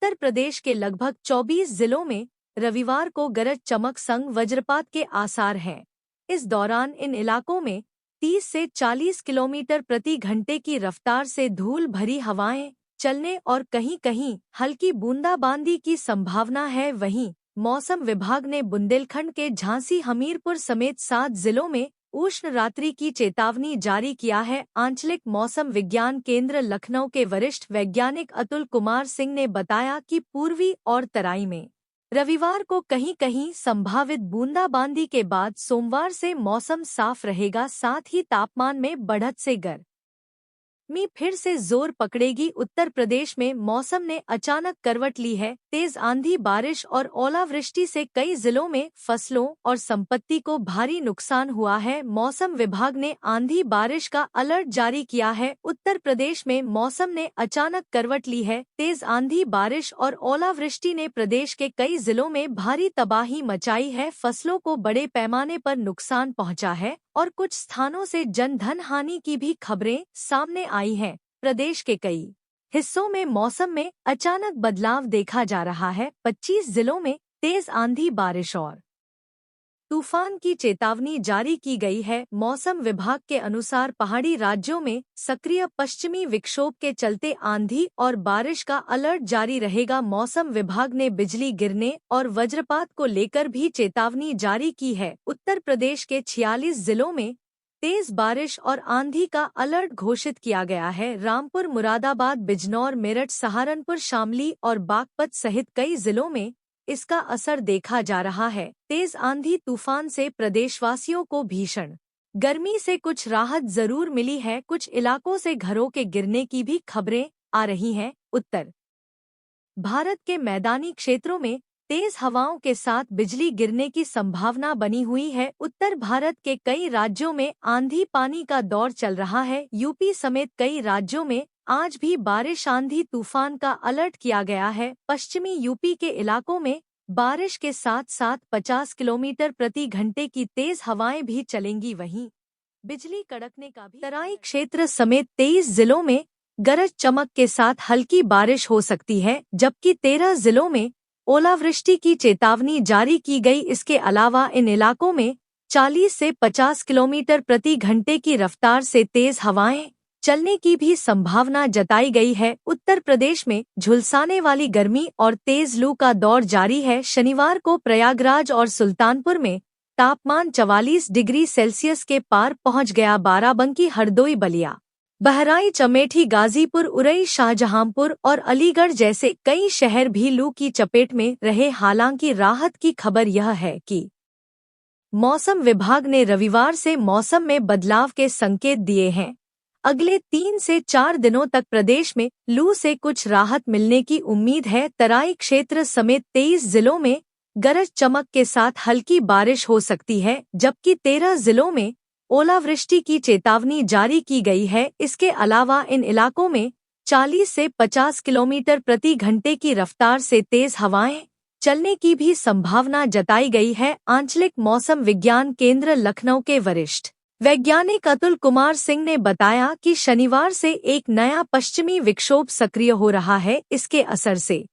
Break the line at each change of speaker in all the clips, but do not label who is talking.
उत्तर प्रदेश के लगभग 24 जिलों में रविवार को गरज चमक संग वज्रपात के आसार हैं। इस दौरान इन इलाकों में 30 से 40 किलोमीटर प्रति घंटे की रफ्तार से धूल भरी हवाएं चलने और कहीं-कहीं हल्की बूंदाबांदी की संभावना है। वहीं मौसम विभाग ने बुंदेलखंड के झांसी, हमीरपुर समेत 7 जिलों में उष्ण रात्रि की चेतावनी जारी किया है। आंचलिक मौसम विज्ञान केंद्र लखनऊ के वरिष्ठ वैज्ञानिक अतुल कुमार सिंह ने बताया कि पूर्वी और तराई में रविवार को कहीं-कहीं संभावित बूंदाबांदी के बाद सोमवार से मौसम साफ रहेगा। साथ ही तापमान में बढ़त से गर्मी फिर से जोर पकड़ेगी। उत्तर प्रदेश में मौसम ने अचानक करवट ली है। तेज आंधी, बारिश और ओलावृष्टि से कई जिलों में फसलों और संपत्ति को भारी नुकसान हुआ है। मौसम विभाग ने आंधी बारिश का अलर्ट जारी किया है। उत्तर प्रदेश में मौसम ने अचानक करवट ली है। तेज आंधी, बारिश और ओलावृष्टि ने प्रदेश के कई जिलों में भारी तबाही मचाई है। फसलों को बड़े पैमाने पर नुकसान पहुंचा है और कुछ स्थानों से जनधन हानि की भी खबरें सामने आई हैं। प्रदेश के कई हिस्सों में मौसम में अचानक बदलाव देखा जा रहा है। 25 जिलों में तेज आंधी, बारिश और तूफान की चेतावनी जारी की गई है। मौसम विभाग के अनुसार पहाड़ी राज्यों में सक्रिय पश्चिमी विक्षोभ के चलते आंधी और बारिश का अलर्ट जारी रहेगा। मौसम विभाग ने बिजली गिरने और वज्रपात को लेकर भी चेतावनी जारी की है। उत्तर प्रदेश के 46 जिलों में तेज बारिश और आंधी का अलर्ट घोषित किया गया है। रामपुर, मुरादाबाद, बिजनौर, मेरठ, सहारनपुर, शामली और बागपत सहित कई जिलों में इसका असर देखा जा रहा है। तेज आंधी तूफान से प्रदेशवासियों को भीषण गर्मी से कुछ राहत जरूर मिली है। कुछ इलाकों से घरों के गिरने की भी खबरें आ रही हैं। उत्तर भारत के मैदानी क्षेत्रों में तेज हवाओं के साथ बिजली गिरने की संभावना बनी हुई है। उत्तर भारत के कई राज्यों में आंधी पानी का दौर चल रहा है। यूपी समेत कई राज्यों में आज भी बारिश, आंधी, तूफान का अलर्ट किया गया है। पश्चिमी यूपी के इलाकों में बारिश के साथ साथ 50 किलोमीटर प्रति घंटे की तेज हवाएं भी चलेंगी। वहीं बिजली कड़कने का भी। तराई क्षेत्र समेत 23 जिलों में गरज चमक के साथ हल्की बारिश हो सकती है, जबकि 13 जिलों में ओलावृष्टि की चेतावनी जारी की गई। इसके अलावा इन इलाकों में 40 से 50 किलोमीटर प्रति घंटे की रफ्तार से तेज हवाएं चलने की भी संभावना जताई गई है। उत्तर प्रदेश में झुलसाने वाली गर्मी और तेज लू का दौर जारी है। शनिवार को प्रयागराज और सुल्तानपुर में तापमान 44 डिग्री सेल्सियस के पार पहुंच गया। बाराबंकी, हरदोई, बलिया, बहराइच, अमेठी, गाजीपुर, उरई, शाहजहांपुर और अलीगढ़ जैसे कई शहर भी लू की चपेट में रहे। हालांकि राहत की खबर यह है कि मौसम विभाग ने रविवार से मौसम में बदलाव के संकेत दिए हैं। अगले 3 से 4 दिनों तक प्रदेश में लू से कुछ राहत मिलने की उम्मीद है। तराई क्षेत्र समेत 23 जिलों में गरज चमक के साथ हल्की बारिश हो सकती है, जबकि 13 जिलों में ओलावृष्टि की चेतावनी जारी की गई है। इसके अलावा इन इलाकों में 40 से 50 किलोमीटर प्रति घंटे की रफ्तार से तेज हवाएं चलने की भी संभावना जताई गई है। आंचलिक मौसम विज्ञान केंद्र लखनऊ के वरिष्ठ वैज्ञानिक अतुल कुमार सिंह ने बताया कि शनिवार से एक नया पश्चिमी विक्षोभ सक्रिय हो रहा है। इसके असर से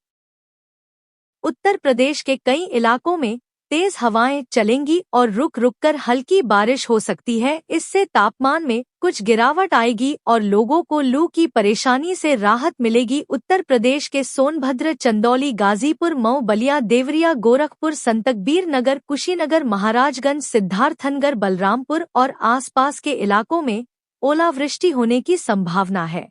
उत्तर प्रदेश के कई इलाकों में तेज हवाएं चलेंगी और रुक रुक कर हल्की बारिश हो सकती है। इससे तापमान में कुछ गिरावट आएगी और लोगों को लू की परेशानी से राहत मिलेगी। उत्तर प्रदेश के सोनभद्र, चंदौली, गाजीपुर, मऊ, बलिया, देवरिया, गोरखपुर, संतकबीर नगर, कुशीनगर, महाराजगंज, सिद्धार्थनगर, बलरामपुर और आसपास के इलाकों में ओलावृष्टि होने की संभावना है।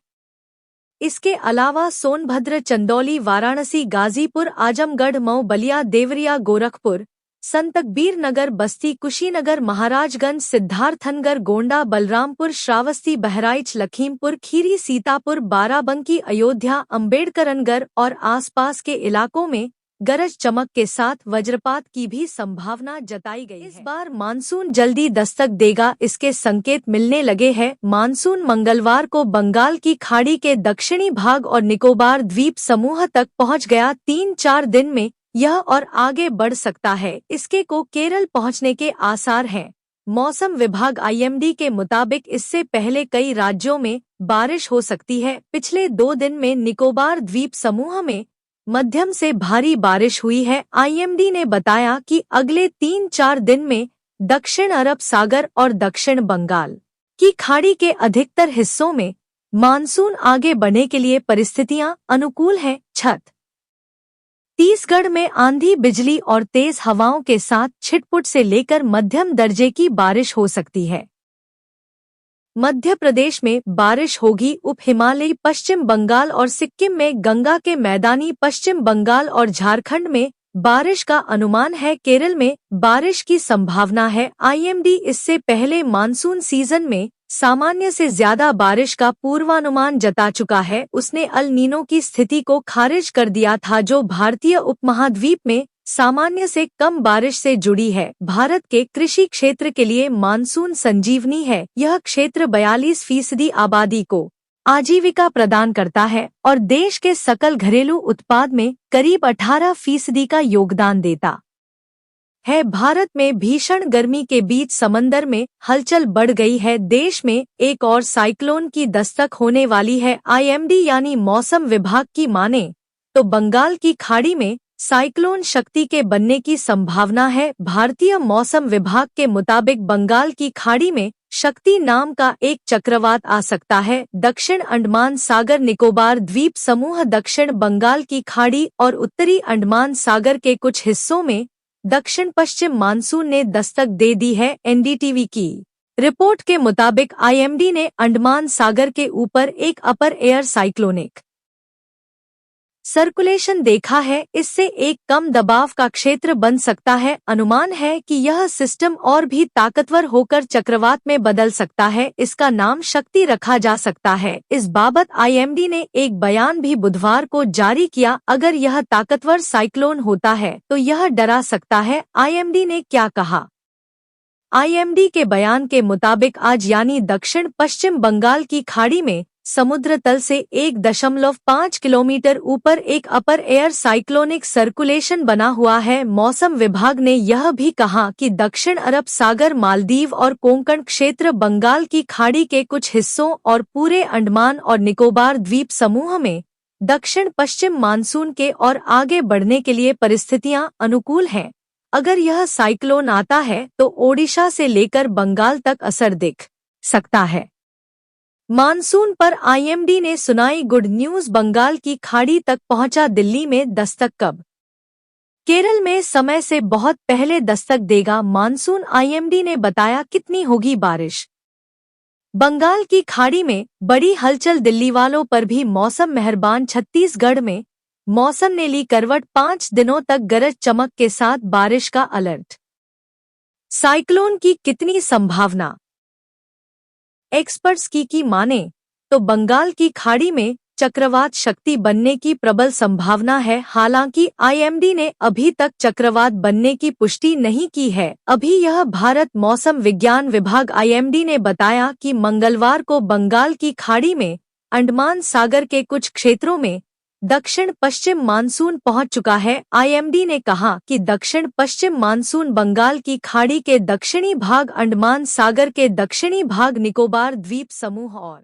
इसके अलावा सोनभद्र, चंदौली, वाराणसी, गाजीपुर, आजमगढ़, मऊ, बलिया, देवरिया, गोरखपुर, संतकबीर नगर, बस्ती, कुशीनगर, महाराजगंज, सिद्धार्थनगर, गोंडा, बलरामपुर, श्रावस्ती, बहराइच, लखीमपुर खीरी, सीतापुर, बाराबंकी, अयोध्या, अम्बेडकरनगर और आसपास के इलाकों में गरज चमक के साथ वज्रपात की भी संभावना जताई गई है। इस बार मानसून जल्दी दस्तक देगा, इसके संकेत मिलने लगे हैं। मानसून मंगलवार को बंगाल की खाड़ी के दक्षिणी भाग और निकोबार द्वीप समूह तक पहुंच गया। 3-4 दिन में यह और आगे बढ़ सकता है। इसके को केरल पहुंचने के आसार हैं। मौसम विभाग IMD के मुताबिक इससे पहले कई राज्यों में बारिश हो सकती है। पिछले 2 दिन में निकोबार द्वीप समूह में मध्यम से भारी बारिश हुई है। आईएमडी ने बताया कि अगले 3-4 दिन में दक्षिण अरब सागर और दक्षिण बंगाल की खाड़ी के अधिकतर हिस्सों में मानसून आगे बढ़ने के लिए परिस्थितियां अनुकूल हैं। छत्तीसगढ़ में आंधी, बिजली और तेज हवाओं के साथ छिटपुट से लेकर मध्यम दर्जे की बारिश हो सकती है। मध्य प्रदेश में बारिश होगी। उप हिमालयी पश्चिम बंगाल और सिक्किम में गंगा के मैदानी पश्चिम बंगाल और झारखंड में बारिश का अनुमान है। केरल में बारिश की संभावना है। आईएमडी इससे पहले मानसून सीजन में सामान्य से ज्यादा बारिश का पूर्वानुमान जता चुका है। उसने अल नीनो की स्थिति को खारिज कर दिया था, जो भारतीय उपमहाद्वीप में सामान्य से कम बारिश से जुड़ी है। भारत के कृषि क्षेत्र के लिए मानसून संजीवनी है। यह क्षेत्र 42% आबादी को आजीविका प्रदान करता है और देश के सकल घरेलू उत्पाद में करीब 18% का योगदान देता है। भारत में भीषण गर्मी के बीच समंदर में हलचल बढ़ गई है। देश में एक और साइक्लोन की दस्तक होने वाली है। आईएमडी यानी मौसम विभाग की माने तो बंगाल की खाड़ी में साइक्लोन शक्ति के बनने की संभावना है। भारतीय मौसम विभाग के मुताबिक बंगाल की खाड़ी में शक्ति नाम का एक चक्रवात आ सकता है। दक्षिण अंडमान सागर निकोबार द्वीप समूह, दक्षिण बंगाल की खाड़ी और उत्तरी अंडमान सागर के कुछ हिस्सों में दक्षिण पश्चिम मानसून ने दस्तक दे दी है। एनडीटीवी की रिपोर्ट के मुताबिक आईएमडी ने अंडमान सागर के ऊपर एक अपर एयर साइक्लोनिक सर्कुलेशन देखा है। इससे एक कम दबाव का क्षेत्र बन सकता है। अनुमान है कि यह सिस्टम और भी ताकतवर होकर चक्रवात में बदल सकता है। इसका नाम शक्ति रखा जा सकता है। इस बाबत आईएमडी ने एक बयान भी बुधवार को जारी किया। अगर यह ताकतवर साइक्लोन होता है तो यह डरा सकता है। आईएमडी ने क्या कहा? आईएमडी के बयान के मुताबिक आज यानी दक्षिण पश्चिम बंगाल की खाड़ी में समुद्र तल से 1.5 किलोमीटर ऊपर एक अपर एयर साइक्लोनिक सर्कुलेशन बना हुआ है। मौसम विभाग ने यह भी कहा कि दक्षिण अरब सागर, मालदीव और कोंकण क्षेत्र, बंगाल की खाड़ी के कुछ हिस्सों और पूरे अंडमान और निकोबार द्वीप समूह में दक्षिण पश्चिम मानसून के और आगे बढ़ने के लिए परिस्थितियां अनुकूल हैं। अगर यह साइक्लोन आता है तो ओडिशा से लेकर बंगाल तक असर दिख सकता है। मानसून पर आईएमडी ने सुनाई गुड न्यूज। बंगाल की खाड़ी तक पहुंचा, दिल्ली में दस्तक कब? केरल में समय से बहुत पहले दस्तक देगा मानसून। आईएमडी ने बताया कितनी होगी बारिश। बंगाल की खाड़ी में बड़ी हलचल, दिल्ली वालों पर भी मौसम मेहरबान। छत्तीसगढ़ में मौसम ने ली करवट, 5 दिनों तक गरज चमक के साथ बारिश का अलर्ट। साइक्लोन की कितनी संभावना? एक्सपर्ट्स की माने तो बंगाल की खाड़ी में चक्रवात शक्ति बनने की प्रबल संभावना है। हालांकि आईएमडी ने अभी तक चक्रवात बनने की पुष्टि नहीं की है। अभी यह भारत मौसम विज्ञान विभाग आईएमडी ने बताया कि मंगलवार को बंगाल की खाड़ी में अंडमान सागर के कुछ क्षेत्रों में दक्षिण पश्चिम मानसून पहुंच चुका है। आईएमडी ने कहा कि दक्षिण पश्चिम मानसून बंगाल की खाड़ी के दक्षिणी भाग, अंडमान सागर के दक्षिणी भाग, निकोबार द्वीप समूह और